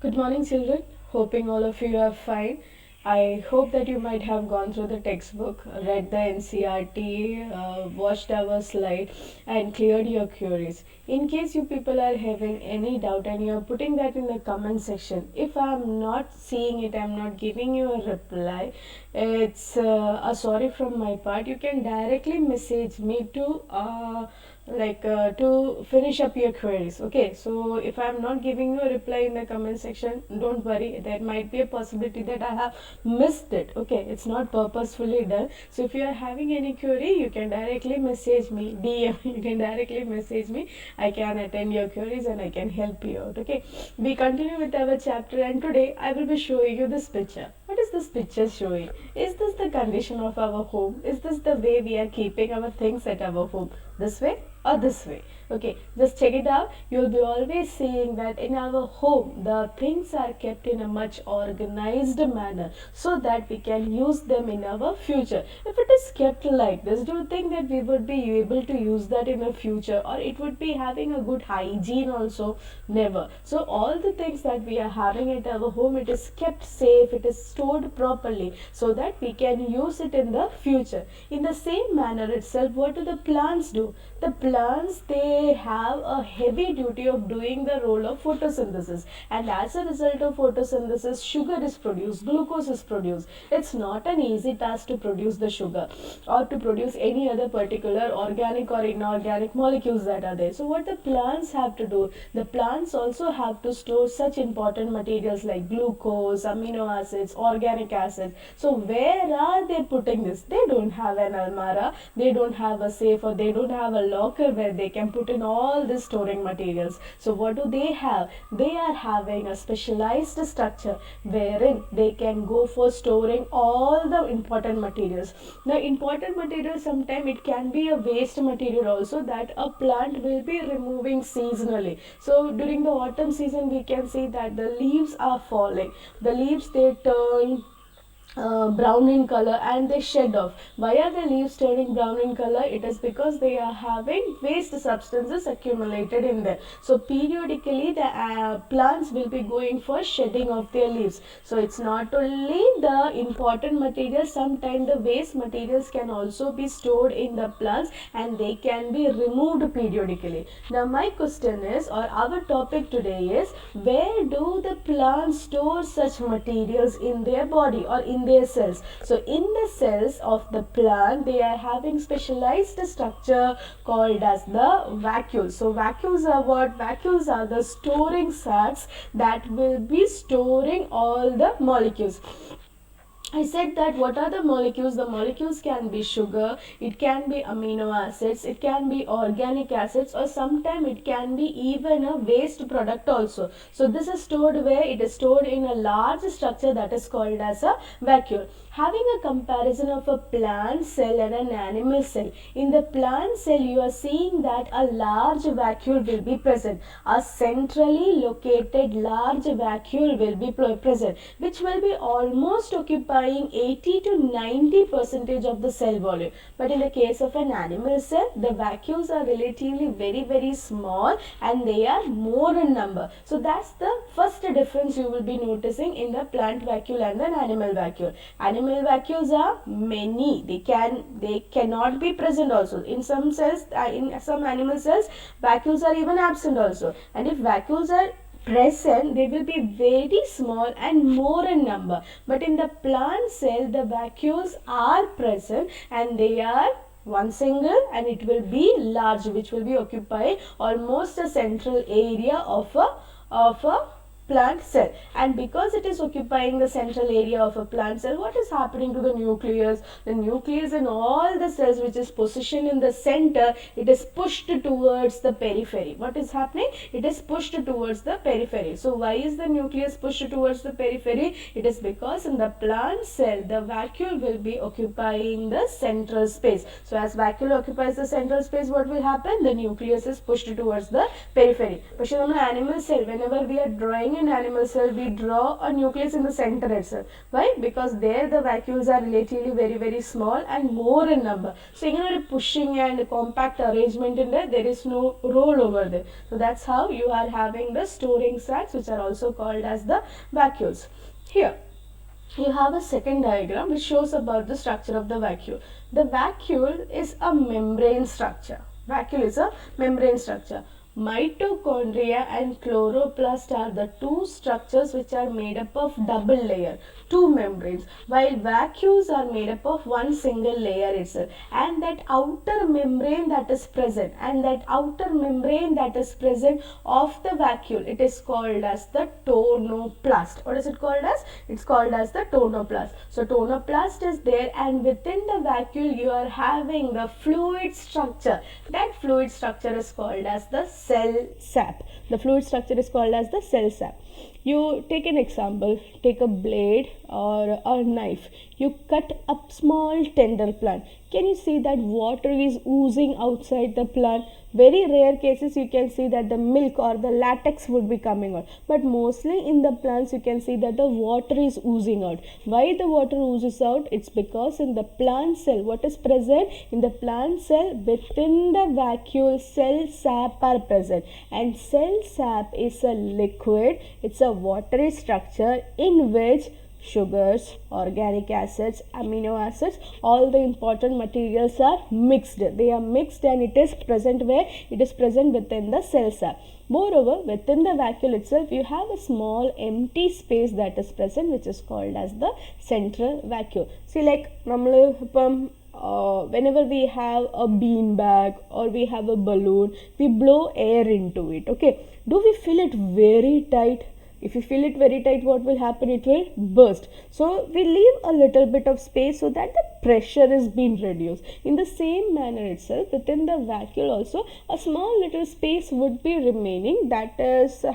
Good morning, children. Hoping all of you are fine. I hope that you might have gone through the textbook, read the NCRT, watched our slide, and cleared your queries. In case you people are having any doubt and you are putting that in the comment section, if I am not seeing it, I am not giving you a reply, it's a sorry from my part. You can directly message me to finish up your queries. Okay, so if I'm not giving you a reply in the comment section, don't worry, there might be a possibility that I have missed it. Okay, it's not purposefully done. So if you are having any query, you can directly message me, DM, you can directly message me. I can attend your queries and I can help you out. Okay, we continue with our chapter, and today I will be showing you this picture. What is this picture showing? Is this the condition of our home? Is this the way we are keeping our things at our home? This way or this way? Okay, just check it out. You'll be always seeing that in our home the things are kept in a much organized manner so that we can use them in our future. If it is kept like this, do you think that we would be able to use that in the future, or it would be having a good hygiene also? Never. So all the things that we are having at our home, it is kept safe, it is stored properly so that we can use it in the future. In the same manner itself, what do the plants do? The plants, they have a heavy duty of doing the role of photosynthesis, and as a result of photosynthesis, sugar is produced, glucose is produced. It's not an easy task to produce the sugar or to produce any other particular organic or inorganic molecules that are there. So what the plants have to do, the plants also have to store such important materials like glucose, amino acids, organic acids. So where are they putting this? They don't have an almara, they don't have a safe, or they don't have a locker where they can put in all these storing materials. So what do they have? They are having a specialized structure wherein they can go for storing all the important materials. The important material, sometimes it can be a waste material also that a plant will be removing seasonally. So during the autumn season, we can see that the leaves are falling. The leaves, they turn brown in color and they shed off. Why are the leaves turning brown in color? It is because they are having waste substances accumulated in them. So periodically the plants will be going for shedding of their leaves. So it's not only the important materials, sometimes the waste materials can also be stored in the plants and they can be removed periodically. Now my question is, or our topic today is, where do the plants store such materials in their body or in their cells? So in the cells of the plant, they are having specialized structure called as the vacuoles. So vacuoles are what? Vacuoles are the storing sacs that will be storing all the molecules. I said that what are the molecules? The molecules can be sugar, it can be amino acids, it can be organic acids, or sometimes it can be even a waste product also. So this is stored where? It is stored in a large structure that is called as a vacuole. Having a comparison of a plant cell and an animal cell. In the plant cell, you are seeing that a large vacuole will be present. A centrally located large vacuole will be present, which will be almost occupying 80 to 90% of the cell volume. But in the case of an animal cell, the vacuoles are relatively very small and they are more in number. So that's the first difference you will be noticing in the plant vacuole and an animal vacuole. Animal vacuoles are many. They cannot be present also. In some cells, in some animal cells, vacuoles are even absent also. And if vacuoles are present, they will be very small and more in number. But in the plant cell, the vacuoles are present and they are one single, and it will be large, which will be occupying almost a central area of a plant cell. And because it is occupying the central area of a plant cell, what is happening to the nucleus? The nucleus in all the cells which is positioned in the center, it is pushed towards the periphery. What is happening? It is pushed towards the periphery. So why is the nucleus pushed towards the periphery? It is because in the plant cell, the vacuole will be occupying the central space. So as vacuole occupies the central space, what will happen? The nucleus is pushed towards the periphery. But in animal cell, whenever we are drawing drawing an animal cell, we draw a nucleus in the center itself. Why? Because there the vacuoles are relatively very small and more in number. So pushing and compact arrangement in there is no roll over there. So that's how you are having the storing sacs, which are also called as the vacuoles. Here you have a second diagram which shows about the structure of the vacuole. The vacuole is a membrane structure. Vacuole is a membrane structure. Mitochondria and chloroplast are the two structures which are made up of double layer, two membranes, while vacuoles are made up of one single layer itself. And that outer membrane that is present, of the vacuole, it is called as the tonoplast. What is it called as? It's called as the tonoplast. So tonoplast is there, and within the vacuole you are having the fluid structure. That fluid structure is called as the cell sap. The fluid structure is called as the cell sap. You take an example, take a blade or a knife. You cut a small tender plant. Can you see that water is oozing outside the plant? Very rare cases you can see that the milk or the latex would be coming out. But mostly in the plants you can see that the water is oozing out. Why the water oozes out? It's because in the plant cell, what is present? In the plant cell, within the vacuole, cell sap are present. And cell sap is a liquid. It's a watery structure in which sugars, organic acids, amino acids, all the important materials are mixed. They are mixed and it is present where? It is present within the cell sap. Moreover, within the vacuole itself, you have a small empty space that is present, which is called as the central vacuole. See, like whenever we have a bean bag or we have a balloon, we blow air into it. Okay, do we fill it very tight? If you fill it very tight, what will happen? It will burst. So we leave a little bit of space so that the pressure is being reduced. In the same manner itself, within the vacuole also, a small little space would be remaining that is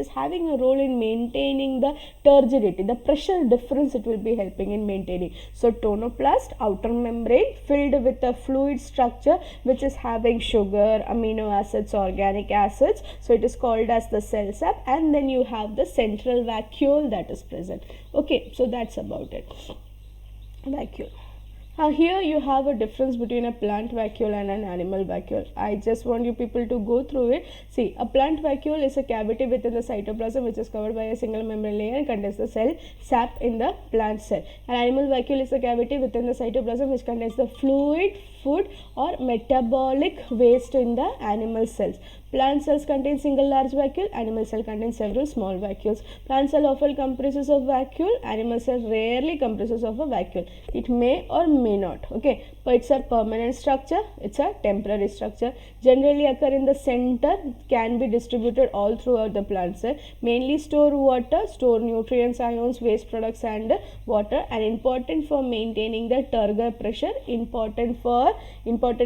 having a role in maintaining the turgidity, the pressure difference it will be helping in maintaining. So tonoplast, outer membrane filled with a fluid structure which is having sugar, amino acids, organic acids. So it is called as the cell sap, and then you have the central vacuole that is present. Okay, so that's about it. Vacuole. Here you have a difference between a plant vacuole and an animal vacuole. I just want you people to go through it. See, a plant vacuole is a cavity within the cytoplasm which is covered by a single membrane layer and contains the cell sap in the plant cell. An animal vacuole is a cavity within the cytoplasm which contains the fluid, food or metabolic waste in the animal cells. Plant cells contain single large vacuole, animal cell contains several small vacuoles. Plant cell often comprises of vacuole, animal cell rarely comprises of a vacuole. It may or may not. Okay, but it's a permanent structure, it's a temporary structure. Generally occur in the center, can be distributed all throughout the plant cell. Mainly store water, store nutrients, ions, waste products and water, and important for maintaining the turgor pressure, important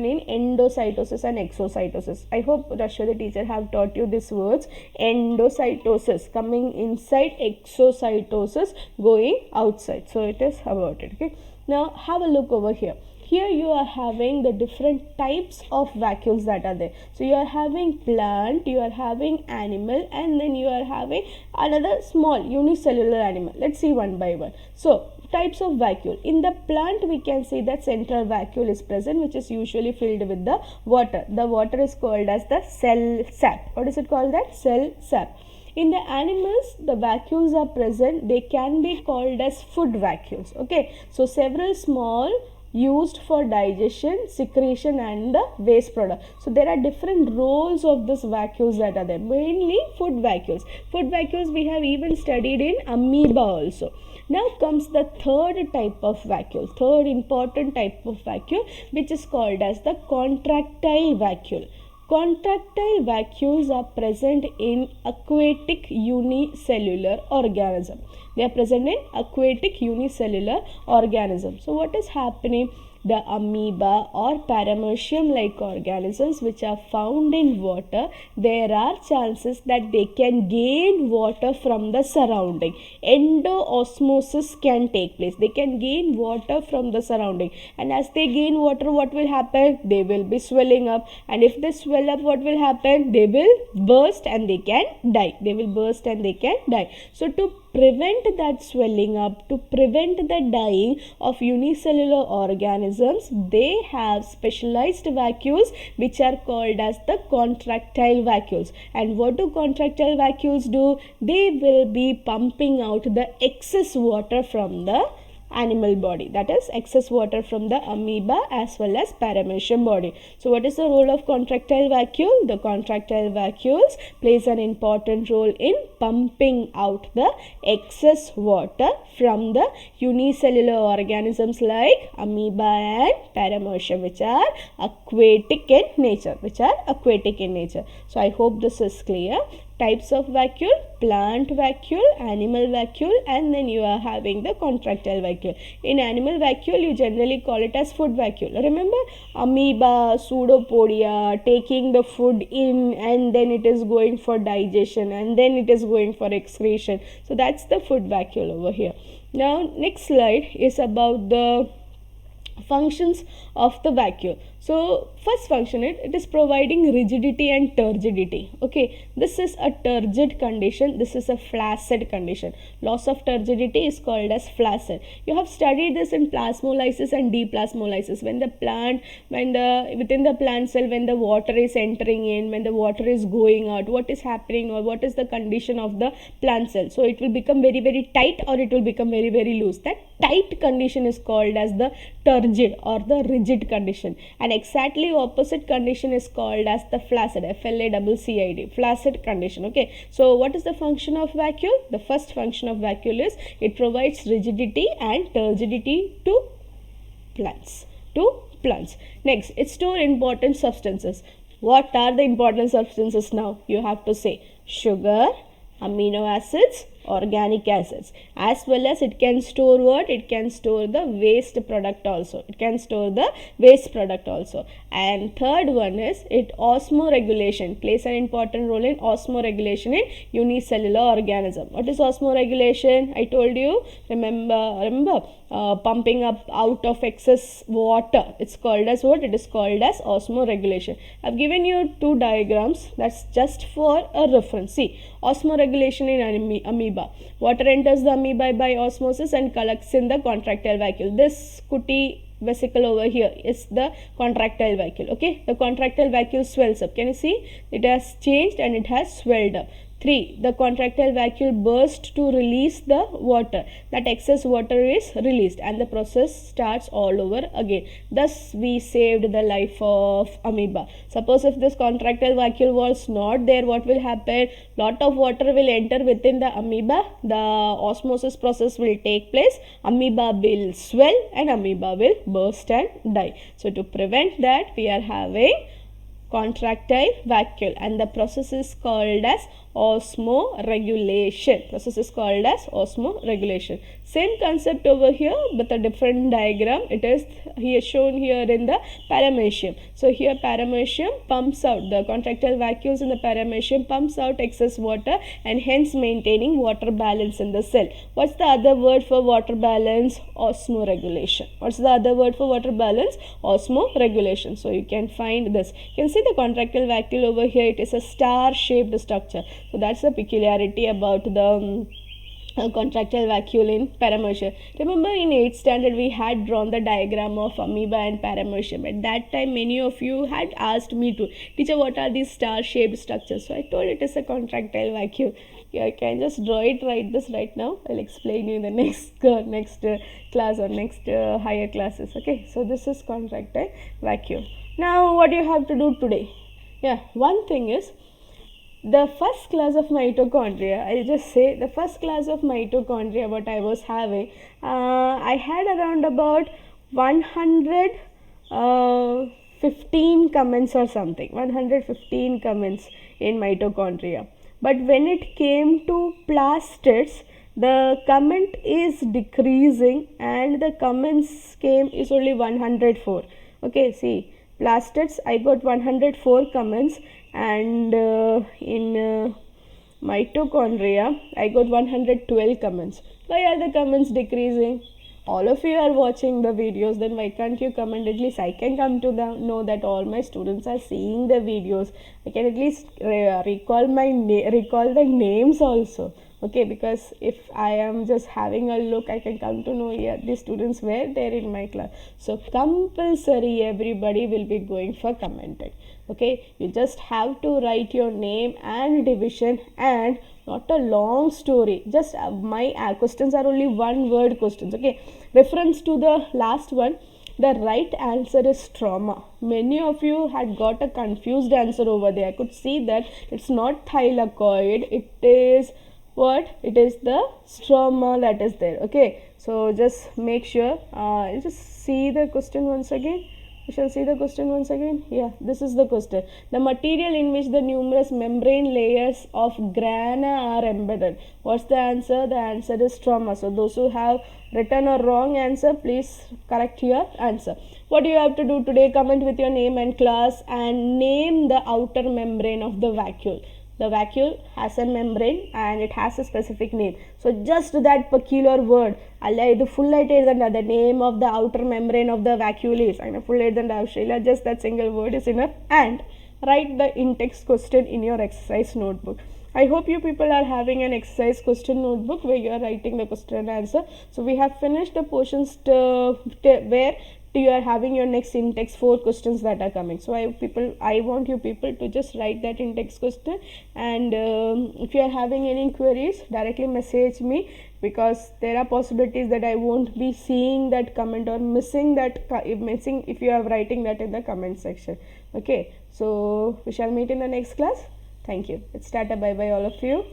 in endocytosis and exocytosis. I hope Rashwa the teacher have taught you these words. Endocytosis coming inside, exocytosis going outside. So it is about it. Okay, now have a look over here. Here you are having the different types of vacuoles that are there. So you are having plant, you are having animal, and then you are having another small unicellular animal. Let's see one by one. So types of vacuole. In the plant we can see that central vacuole is present, which is usually filled with the water. The water is called as the cell sap. What is it called? That cell sap. In the animals, the vacuoles are present. They can be called as food vacuoles. Okay, so several small used for digestion, secretion and the waste product. So there are different roles of this vacuoles that are there. Mainly food vacuoles. Food vacuoles we have even studied in amoeba also. Now comes the third type of vacuole, third important type of vacuole, which is called as the contractile vacuole. Contractile vacuoles are present in aquatic unicellular organism. They are present in aquatic unicellular organism. So what is happening? the amoeba or paramecium like organisms which are found in water, there are chances that they can gain water from the surrounding. Endoosmosis can take place. They can gain water from the surrounding, and as they gain water, what will happen? They will be swelling up, and if they swell up, what will happen? They will burst and they can die. They will burst and they can die. So to prevent that swelling up, to prevent the dying of unicellular organisms, they have specialized vacuoles which are called as the contractile vacuoles. And what do contractile vacuoles do? They will be pumping out the excess water from the animal body, that is excess water from the amoeba as well as paramecium body. So what is the role of contractile vacuole? The contractile vacuoles plays an important role in pumping out the excess water from the unicellular organisms like amoeba and paramecium, which are aquatic in nature, So I hope this is clear. Types of vacuole: plant vacuole, animal vacuole, and then you are having the contractile vacuole. In animal vacuole, you generally call it as food vacuole. Remember, amoeba, pseudopodia, taking the food in and then it is going for digestion and then it is going for excretion. So that's the food vacuole over here. Now, next slide is about the functions of the vacuole. So first function, it is providing rigidity and turgidity. Okay, this is a turgid condition, this is a flaccid condition. Loss of turgidity is called as flaccid. You have studied this in plasmolysis and deplasmolysis. When the plant, within the plant cell, when the water is entering in, when the water is going out, what is happening or what is the condition of the plant cell? So it will become very, very tight or it will become very, very loose. That tight condition is called as the turgid or the rigid condition, and exactly opposite condition is called as the flaccid, FLACCID, flaccid condition. Okay, so what is the function of vacuole? The first function of vacuole is it provides rigidity and turgidity to plants. Next, it stores important substances. What are the important substances now? You have to say sugar, amino acids, organic acids, as well as it can store what? It can store the waste product also. And third one is it osmoregulation, plays an important role in osmoregulation in unicellular organism. What is osmoregulation? I told you, remember pumping up out of excess water. It's called as what? It is called as osmoregulation. I've given you two diagrams, that's just for a reference. See, osmoregulation in amoeba. Water enters the amoeba by osmosis and collects in the contractile vacuole. This cutie vesicle over here is the contractile vacuole. Okay, the contractile vacuole swells up. Can you see? It has changed and it has swelled up. 3. The contractile vacuole bursts to release the water. That excess water is released and the process starts all over again. Thus, we saved the life of amoeba. Suppose if this contractile vacuole was not there, what will happen? Lot of water will enter within the amoeba. The osmosis process will take place. Amoeba will swell and amoeba will burst and die. So, to prevent that, we are having contractile vacuole, and the process is called as osmoregulation. Same concept over here but a different diagram. It is here shown here in the paramecium. So here paramecium pumps out, the contractile vacuoles in the paramecium pumps out excess water and hence maintaining water balance in the cell. What's the other word for water balance? Osmoregulation. Osmoregulation. So you can find this. You can see the contractile vacuole over here. It is a star shaped structure. So that's the peculiarity about the contractile vacuole in paramecium. Remember in 8th standard we had drawn the diagram of amoeba and paramecium. At that time many of you had asked me to, teacher, what are these star shaped structures? So I told it is a contractile vacuole. Yeah, I can just draw it, write this right now. I'll explain you in the next class or next higher classes. Okay, so this is contractile vacuole. Now what you have to do today? Yeah, one thing is the first class of mitochondria. I'll just say the first class of mitochondria what I was having, I had around about 115 comments or something, 115 comments in mitochondria. But when it came to plastids, the comment is decreasing and the comments came is only 104. Okay, see, plastids I got 104 comments, and in mitochondria I got 112 comments. Why are the comments decreasing? All of you are watching the videos, then why can't you comment? At least I can come to know that all my students are seeing the videos. I can at least recall the names also. Okay, because if I am just having a look, I can come to know, yeah, the students were there in my class. So compulsory everybody will be going for commenting. Okay, you just have to write your name and division, and not a long story. Just my questions are only one word questions. Okay, reference to the last one. The right answer is trauma. Many of you had got a confused answer over there. I could see that it's not thylakoid, it is what? It is the stroma that is there. Okay, so just make sure, just see the question once again. We shall see the question once again. Yeah, this is the question. The material in which the numerous membrane layers of grana are embedded. What's the answer? The answer is stroma. So those who have written a wrong answer, please correct your answer. What do you have to do today? Comment with your name and class and name the outer membrane of the vacuole. The vacuole has a membrane and it has a specific name. So just that peculiar word, the full the name of the outer membrane of the vacuole is, and full just that single word is enough, and write the in-text question in your exercise notebook. I hope you people are having an exercise question notebook where you are writing the question and answer. So we have finished the portions where you are having your next in-text 4 questions that are coming. So I want you people to just write that in-text question, and if you are having any queries, directly message me, because there are possibilities that I won't be seeing that comment or missing if you are writing that in the comment section. Okay, so we shall meet in the next class. Thank you. It's Tata, bye bye all of you.